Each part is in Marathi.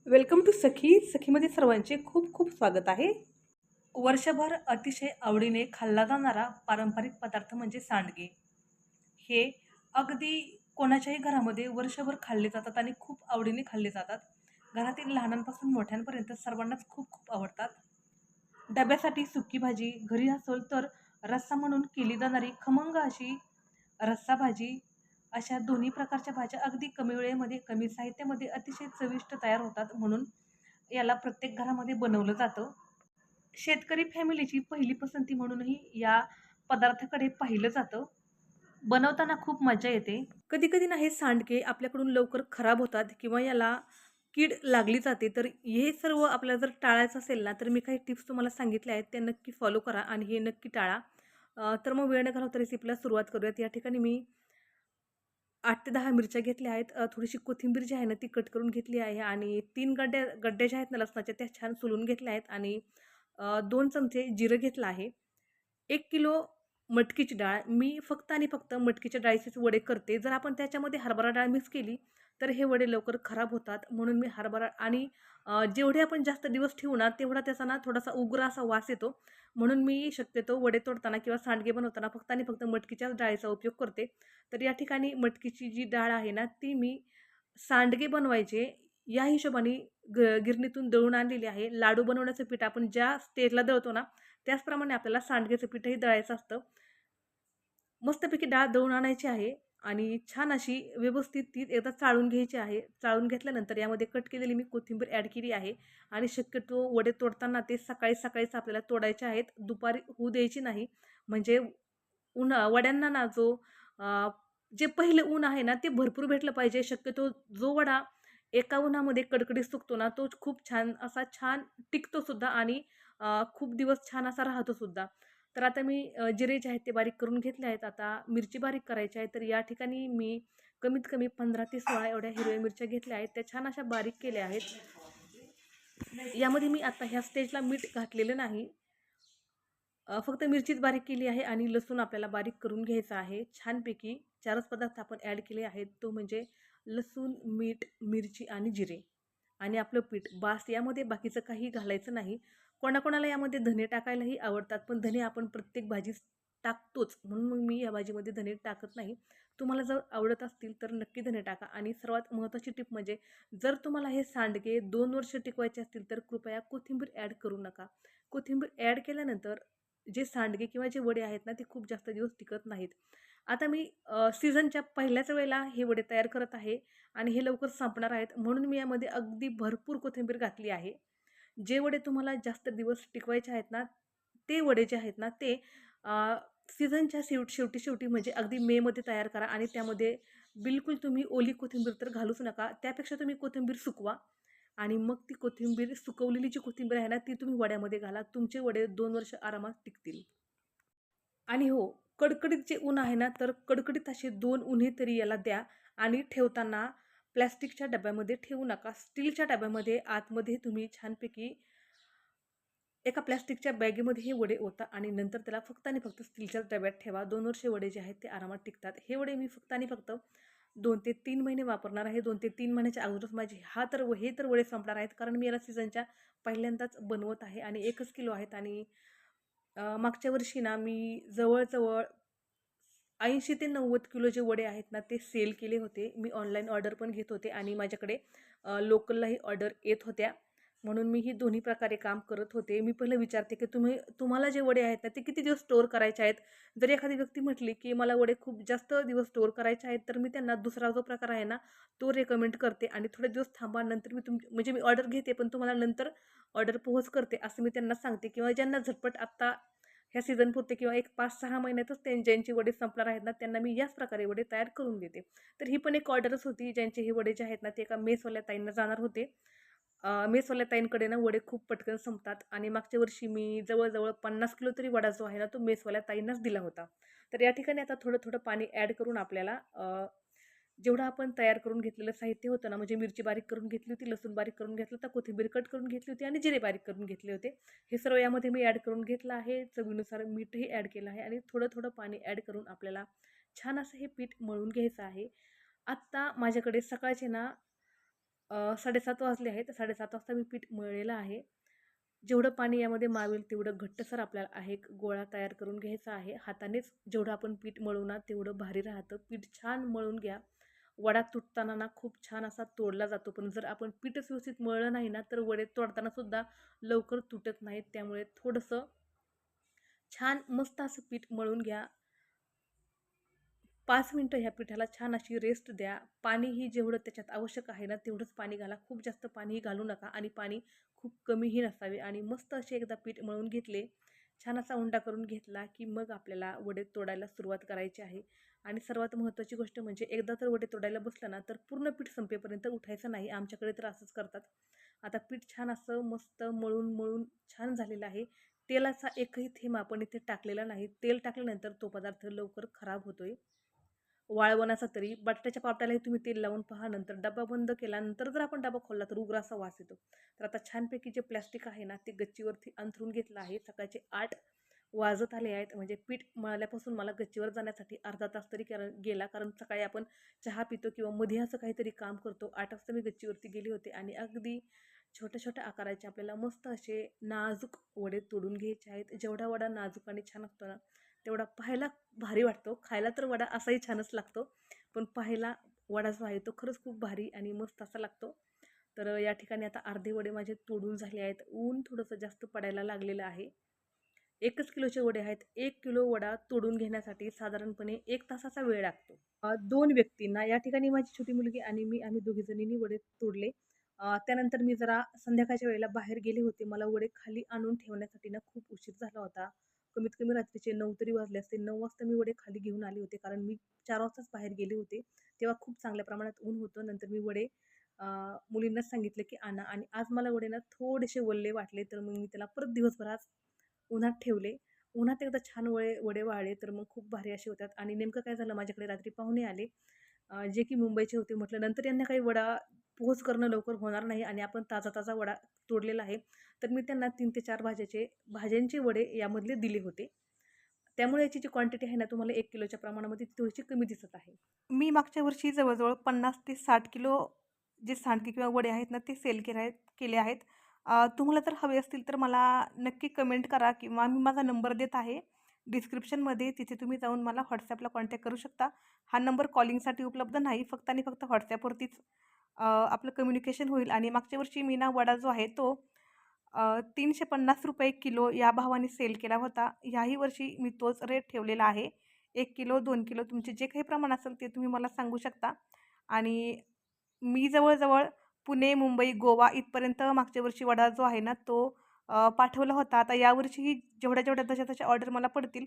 वेलकम टू सखी. सखीमध्ये सर्वांचे खूप खूप स्वागत आहे. वर्षभर अतिशय आवडीने खाल्ला जाणारा पारंपरिक पदार्थ म्हणजे सांडगे. हे अगदी कोणाच्याही घरामध्ये वर्षभर खाल्ले जातात आणि खूप आवडीने खाल्ले जातात. घरातील लहानांपासून मोठ्यांपर्यंत सर्वांनाच खूप खूप आवडतात. डब्यासाठी सुकी भाजी, घरी असेल तर रस्सा म्हणून केली जाणारी खमंग अशी रस्सा भाजी, अशा दोन्ही प्रकारच्या भाज्या अगदी कमी वेळेमध्ये, कमी साहित्यामध्ये अतिशय चविष्ट तयार होतात. म्हणून याला प्रत्येक घरामध्ये बनवलं जातं. शेतकरी फॅमिलीची पहिली पसंती म्हणूनही या पदार्थाकडे पाहिलं जातं. बनवताना खूप मजा येते. कधी-कधी ना हे सांडगे आपल्याकडून लवकर खराब होतात किंवा याला कीड लागली जाते. तर हे सर्व आपल्याला जर टाळायचं असेल ना, तर मी काही टिप्स तुम्हाला सांगितल्या आहेत, त्या नक्की फॉलो करा आणि हे नक्की टाळा. तर मग वेळ न घालवता रेसिपीला सुरुवात करूयात. या ठिकाणी मी 8 ते 10 मिरच्या घेतल्या आहेत. थोडीशी कोथिंबीर जी आहे ना, ती कट करून घेतली आहे आणि 3 गड्ड्या ज्या आहेत ना लसणाच्या, त्या छान सोलून घेतल्या आहेत आणि 2 चमचे जिरं घेतलं आहे. 1 किलो मटकीची डाळ. मी फक्त आणि फक्त मटकीच्या डाळीचेच वडे करते. जर आपण त्याच्यामध्ये हरभरा डाळ मिक्स केली, तर हे वडे लवकर खराब होतात. म्हणून मी हरभरा आणि जेवढे आपण जास्त दिवस ठेवू ना, तेवढा त्याचा ना थोडासा उग्र असा वास येतो. म्हणून मी शक्यतो वडे तोडताना किंवा सांडगे बनवताना फक्त आणि फक्त मटकीच्याच डाळीचा उपयोग करते. तर या ठिकाणी मटकीची जी डाळ आहे ना, ती मी सांडगे बनवायचे या हिशोबाने गिरणीतून दळून आणलेली आहे. लाडू बनवण्याचं पीठ आपण ज्या स्टेजला दळतो ना, त्याचप्रमाणे आपल्याला सांडगेचं पीठही दळायचं असतं. मस्तपैकी डाळ दळून आणायची आहे आणि छान अशी व्यवस्थित ती एकदा चाळून घ्यायची आहे. चाळून घेतल्यानंतर यामध्ये कट केलेली मी कोथिंबीर ॲड केली आहे आणि शक्यतो वडे तोडताना ते सकाळीच आपल्याला तोडायचे आहेत. दुपारी होऊ द्यायची नाही. म्हणजे वड्यांना ना अ, जे पहिलं ऊन आहे ना, ते भरपूर भेटलं पाहिजे. शक्यतो जो वडा एका उन्हामध्ये कडकडीत सुकतो ना, तो खूप छान टिकतो सुद्धा आणि खूप दिवस छान असा राहतो सुद्धा. तर आता मी जिरे जे आहेत ते बारीक करून घेतले आहेत. आता मिरची बारीक करायची आहे. तर या ठिकाणी मी कमीत कमी 15 ते 16 एवढ्या हिरव्या मिरच्या घेतल्या आहेत. त्या छान अशा बारीक केल्या आहेत. यामध्ये मी आता ह्या स्टेजला मीठ घातलेलं नाही. फक्त मिरचीच बारीक केली आहे आणि लसूण आपल्याला बारीक करून घ्यायचा आहे. छानपैकी 4च पदार्थ आपण ॲड केले आहेत. तो म्हणजे लसूण, मीठ, मिरची आणि जिरे आणि आपलं पीठ बास. यामध्ये बाकीचं काही घालायचं नाही. कोणाकोणाला यामध्ये धने टाकायलाही आवडतात, पण धने आपण प्रत्येक भाजीत टाकतोच. म्हणून मग मी या भाजीमध्ये धने टाकत नाही. तुम्हाला जर आवडत असतील तर नक्की धने टाका आणि सर्वात महत्त्वाची टिप म्हणजे जर तुम्हाला हे सांडगे 2 वर्ष टिकवायचे असतील तर कृपया कोथिंबीर ॲड करू नका. कोथिंबीर ॲड केल्यानंतर जे सांडगे किंवा जे वडे आहेत ना, ते खूप जास्त दिवस टिकत नाहीत. आता मी सीझनच्या पहिल्याच वेळेला हे वडे तयार करत आहे आणि हे लवकर संपणार आहेत. म्हणून मी यामध्ये अगदी भरपूर कोथिंबीर घातली आहे. जे वडे तुम्हाला जास्त दिवस टिकवायचे आहेत ना, ते वडे जे आहेत ना, ते सीझनच्या शेवटी म्हणजे अगदी मेमध्ये तयार करा आणि त्यामध्ये बिलकुल तुम्ही ओली कोथिंबीर तर घालूच नका. त्यापेक्षा तुम्ही कोथिंबीर सुकवा आणि मग ती कोथिंबीर सुकवलेली जी कोथिंबीर आहे ना, ती तुम्ही वड्यामध्ये घाला. तुमचे वडे 2 वर्ष आरामात टिकतील. आणि हो, कडकडीत जे ऊन आहे ना, तर कडकडीत असे 2 उन्हे तरी याला द्या आणि ठेवताना प्लास्टिकच्या डब्यामध्ये ठेवू नका. स्टीलच्या डब्यामध्ये आतमध्ये तुम्ही छानपैकी एका प्लास्टिकच्या बॅगेमध्ये हे वडे ओता आणि नंतर त्याला फक्त आणि फक्त स्टीलच्याच डब्यात ठेवा. 2 वर्षे वडे जे आहेत ते आरामात टिकतात. हे वडे मी फक्त आणि फक्त 2 ते 3 महिने वापरणार आहे. 2 ते 3 महिन्याच्या अगोदरच माझे हे तर वडे संपणार आहेत. कारण मी याला सीझनच्या पहिल्यांदाच बनवत आहे आणि 1च किलो आहेत आणि मागच्या वर्षी ना मी जवळ-जवळ 80 ते 90 किलो जे वडे आहेत ना, ते सेल केले होते. मी ऑनलाईन ऑर्डर पण घेत होते आणि माझ्याकडे लोकललाही ऑर्डर येत होत्या. म्हणून मी ही दोन्ही प्रकारे काम करत होते. मी पहिलं विचारते, की तुम्हाला जे वडे आहेत ना, ते किती दिवस स्टोअर करायचे आहेत? जर एखादी व्यक्ती म्हटली, की मला वडे खूप जास्त दिवस स्टोअर करायचे आहेत, तर मी त्यांना दुसरा जो प्रकार आहे ना, तो रेकमेंड करते आणि थोडे दिवस थांबा, नंतर म्हणजे मी ऑर्डर घेते, पण तुम्हाला नंतर ऑर्डर पोहोच करते, असं मी त्यांना सांगते किंवा ज्यांना झटपट आत्ता ह्या सीझनपुरते किंवा एक 5-6 महिन्यातच ज्यांचे वडे संपणार आहेत ना, त्यांना मी याच प्रकारे वडे तयार करून देते. तर ही पण एक ऑर्डरच होती. ज्यांचे हे वडे जे आहेत ना, ते एका मेसवाल्या ताईंना जाणार होते. मेसवाल्या ताईंकडे ना वडे खूप पटकन संपतात आणि मागच्या वर्षी मी जवळ-जवळ 50 किलो तरी वडा जो आहे ना, तो मेसवाल्या ताईंनाच दिला होता. तर या ठिकाणी आता थोडं-थोडं पाणी ॲड करून आपल्याला जेवढं आपण तयार करून घेतलेलं साहित्य होतं ना, म्हणजे मिरची बारीक करून घेतली होती, लसूण बारीक करून घेतलं होतं, कोथिंबीर कट करून घेतली होती आणि जिरे बारीक करून घेतले होते. हे सर्व यामध्ये मी ॲड करून घेतलं आहे. चवीनुसार मीठही ॲड केलं आहे आणि थोडं-थोडं पाणी ॲड करून आपल्याला छान असं हे पीठ मळून घ्यायचं आहे. आत्ता माझ्याकडे सकाळचे ना 7:30 वाजले आहेत. 7:30 वाजता मी पीठ मळलेलं आहे. जेवढं पाणी यामध्ये मावेल तेवढं घट्टसर आपल्याला आहे एक गोळा तयार करून घ्यायचा आहे. हातानेच जेवढं आपण पीठ मळू ना तेवढं भारी राहतं. पीठ छान मळून घ्या. वडा तुटताना ना खूप छान असा तोडला जातो. पण जर आपण पीठच व्यवस्थित मळलं नाही ना तर वडे तोडताना सुद्धा लवकर तुटत नाहीत. त्यामुळे थोडंसं छान मस्त असं पीठ मळून घ्या. 5 मिनिटं ह्या पिठाला छान अशी रेस्ट द्या. पाणीही जेवढं त्याच्यात आवश्यक आहे ना, तेवढंच पाणी घाला. खूप जास्त पाणीही घालू नका आणि पाणी खूप कमीही नसावे आणि मस्त असे एकदा पीठ मळून घेतले, छान असा उंडा करून घेतला, की मग आपल्याला वडे तोडायला सुरुवात करायची आहे. आणि सर्वात महत्त्वाची गोष्ट म्हणजे एकदा तर वडे तोडायला बसलं ना, तर पूर्ण पीठ संपेपर्यंत उठायचं नाही. आमच्याकडे तर असंच करतात. आता पीठ छान असं मस्त मळून छान झालेलं आहे. तेलाचा एकही थेंब आपण इथे टाकलेला नाही. तेल टाकल्यानंतर तो पदार्थ लवकर खराब होतोय. वाळवणाचा तरी बटाट्याच्या पापडालाही तुम्ही तेल लावून पहा. नंतर डबा बंद केल्यानंतर जर आपण डबा खोलला तर उग्र असा वास येतो. तर आता छानपैकी जे प्लॅस्टिक आहे ना ते गच्चीवरती अंथरून घेतलं आहे. सकाळचे 8 वाजत आले आहेत. म्हणजे पीठ मळल्यापासून मला गच्चीवर जाण्यासाठी अर्धा तास तरी गेला. कारण सकाळी आपण चहा पितो किंवा मध्ये असं काहीतरी काम करतो. 8 वाजता मी गच्चीवरती गेले होते आणि अगदी छोट्या-छोट्या आकाराचे आपल्याला मस्त असे नाजूक वडे तोडून घ्यायचे आहेत. जेवढा वडा नाजूक आणि छान असतो ना, तेवढा पाहायला भारी वाटतो. खायला तर वडा असाही छानच लागतो. पण पाहायला वडा जो आहे तो खरंच खूप भारी आणि मस्त असा लागतो. तर या ठिकाणी आता अर्धे वडे माझे तोडून झाले आहेत. ऊन थोडंसं जास्त पडायला लागलेलं आहे. 1च किलोचे वडे आहेत. 1 किलो वडा तोडून घेण्यासाठी साधारणपणे 1 तासाचा वेळ लागतो. 2 व्यक्तींना या ठिकाणी माझी छोटी मुलगी आणि मी आम्ही दोघी जणींनी वडे तोडले. त्यानंतर मी जरा संध्याकाळच्या वेळेला बाहेर गेले होते. मला वडे खाली आणून ठेवण्यासाठी ना खूप उशीर झाला होता. कमीत कमी रात्रीचे 9 तरी वाजले असतील. 9 वाजता मी वडे खाली घेऊन आले होते. कारण मी 4 वाजताच बाहेर गेले होते. तेव्हा खूप चांगल्या प्रमाणात ऊन होतं. नंतर मी वडे अ, मुलींनाच सांगितलं की आणा आणि आज मला वडे ना थोडेसे वल्ले वाटले. तर मग मी त्याला परत दिवसभर आज उन्हात ठेवले. उन्हात एकदा छान वडे वाळले तर मग खूप भारी असे होतात आणि नेमकं काय झालं माझ्याकडे रात्री पाहुणे आले जे की मुंबईचे होते. म्हटलं नंतर यांना काही वडा पोहोच करणं लवकर होणार नाही आणि आपण ताजा-ताजा वडा तोडलेला आहे. तर मी त्यांना 3 ते 4 भाज्यांचे वडे यामधले दिले होते. त्यामुळे याची जी क्वांटिटी आहे ना तुम्हाला 1 किलोच्या प्रमाणामध्ये ती थोडीशी कमी दिसत आहे. मी मागच्या वर्षी जवळ-जवळ 50 ते 60 किलो जे सांडगे किंवा वडे आहेत ना ते सेल केले आहेत. तुम्हाला जर हवे असतील तर मला नक्की कमेंट करा किंवा मी माझा नंबर देत आहे डिस्क्रिप्शनमध्ये. तिथे तुम्ही जाऊन मला WhatsAppला कॉन्टॅक्ट करू शकता. हा नंबर कॉलिंगसाठी उपलब्ध नाही. फक्त आणि फक्त WhatsAppवरतीच आपलं कम्युनिकेशन होईल आणि मागच्या वर्षी मी ना वडा जो आहे तो ₹350 किलो या भावाने सेल केला होता. ह्याही वर्षी मी तोच रेट ठेवलेला आहे. 1 किलो, 2 किलो तुमचे जे काही प्रमाण असेल ते तुम्ही मला सांगू शकता आणि मी जवळ-जवळ पुणे, मुंबई, गोवा इथपर्यंत मागच्या वर्षी वडा जो आहे ना तो पाठवला होता. आता यावर्षीही जेवढ्या-जेवढ्या, तशा-तशा ऑर्डर मला पडतील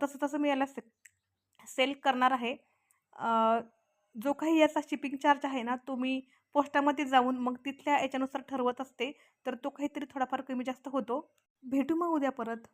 तसं-तसं मी याला सेल करणार आहे. जो काही याचा शिपिंग चार्ज आहे ना, तो मी पोस्टामध्ये जाऊन मग तिथल्या याच्यानुसार ठरवत असते. तर तो काहीतरी थोडाफार कमी जास्त होतो. भेटू मग उद्या परत.